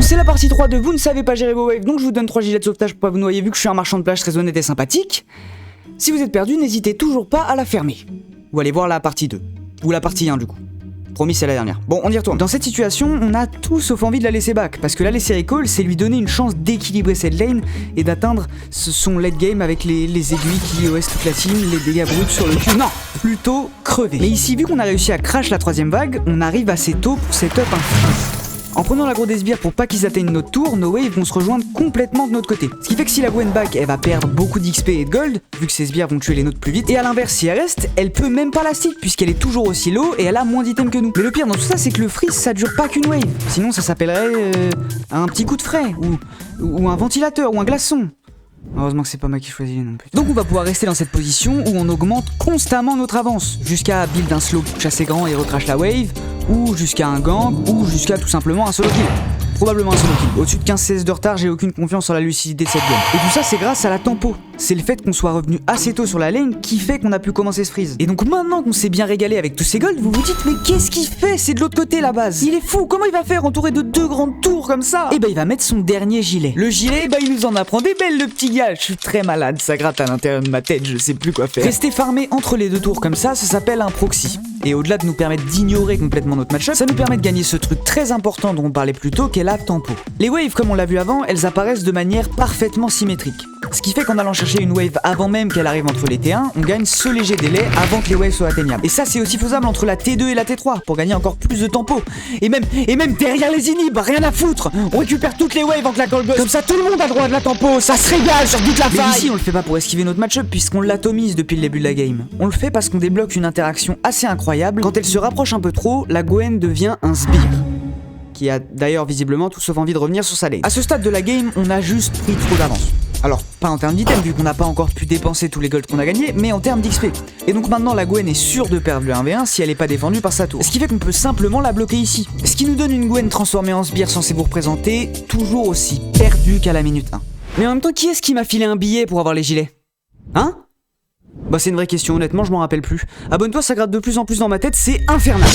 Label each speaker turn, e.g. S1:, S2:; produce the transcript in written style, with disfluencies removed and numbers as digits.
S1: c'est la partie 3 de Vous ne savez pas gérer vos waves, donc je vous donne 3 gilets de sauvetage pour pas vous noyer vu que je suis un marchand de plage très honnête et sympathique. Si vous êtes perdu, n'hésitez toujours pas à la fermer. Ou allez voir la partie 2. Ou la partie 1 du coup. Promis, c'est la dernière. Bon, on y retourne. Dans cette situation, on a tout sauf envie de la laisser back, parce que la laisser recall, c'est lui donner une chance d'équilibrer cette lane et d'atteindre son late game avec les aiguilles qui OS toute la team, les dégâts bruts sur le cul. Non, plutôt crever. Mais ici, vu qu'on a réussi à crash la 3ème vague, on arrive assez tôt pour setup un freeze. En prenant l'aggro des sbires pour pas qu'ils atteignent notre tour, nos waves vont se rejoindre complètement de notre côté. Ce qui fait que si la Gwen back, elle va perdre beaucoup d'XP et de gold, vu que ses sbires vont tuer les nôtres plus vite. Et à l'inverse, si elle reste, elle peut même pas la stick, puisqu'elle est toujours aussi low et elle a moins d'items que nous. Mais le pire dans tout ça, c'est que le freeze, ça dure pas qu'une wave. Sinon, ça s'appellerait un petit coup de frais, ou un ventilateur, ou un glaçon. Heureusement que c'est pas moi qui choisis non plus. Donc on va pouvoir rester dans cette position où on augmente constamment notre avance, jusqu'à build un slow push assez grand et recrash la wave, ou jusqu'à un gank, ou jusqu'à tout simplement un solo kill. Probablement un solo kill. Au-dessus de 15-16 de retard, j'ai aucune confiance en la lucidité de cette game. Et tout ça, c'est grâce à la tempo. C'est le fait qu'on soit revenu assez tôt sur la lane qui fait qu'on a pu commencer ce freeze. Et donc maintenant qu'on s'est bien régalé avec tous ces golds, vous vous dites mais qu'est-ce qu'il fait? C'est de l'autre côté la base. Il est fou, comment il va faire entouré de 2 grandes tours comme ça? Et bah il va mettre son dernier gilet. Le gilet, bah il nous en apprend des belles le petit gars. Je suis très malade, ça gratte à l'intérieur de ma tête, je sais plus quoi faire. Rester farmé entre les 2 tours comme ça s'appelle un proxy. Et au-delà de nous permettre d'ignorer complètement notre match-up, ça nous permet de gagner ce truc très important dont on parlait plus tôt, qu'est la tempo. Les waves, comme on l'a vu avant, elles apparaissent de manière parfaitement symétrique. Ce qui fait qu'en allant chercher une wave avant même qu'elle arrive entre les T1, on gagne ce léger délai avant que les waves soient atteignables. Et ça, c'est aussi faisable entre la T2 et la T3 pour gagner encore plus de tempo. Et même derrière les inhibs, rien à foutre. On récupère toutes les waves en claquant le gosse. Comme ça, tout le monde a droit de la tempo. Ça se régale sur toute la faille. Mais ici, on le fait pas pour esquiver notre match-up puisqu'on l'atomise depuis le début de la game. On le fait parce qu'on débloque une interaction assez incroyable. Quand elle se rapproche un peu trop, la Gwen devient un sbire. Qui a d'ailleurs visiblement tout sauf envie de revenir sur sa lane. À ce stade de la game, on a juste pris trop d'avance. Alors, pas en termes d'items, vu qu'on n'a pas encore pu dépenser tous les golds qu'on a gagnés, mais en termes d'XP. Et donc maintenant, la Gwen est sûre de perdre le 1v1 si elle n'est pas défendue par sa tour. Ce qui fait qu'on peut simplement la bloquer ici. Ce qui nous donne une Gwen transformée en sbire censée vous représenter, toujours aussi perdue qu'à la minute 1. Mais en même temps, qui est-ce qui m'a filé un billet pour avoir les gilets? Hein? Bah c'est une vraie question, honnêtement, je m'en rappelle plus. Abonne-toi, ça gratte de plus en plus dans ma tête, c'est infernal.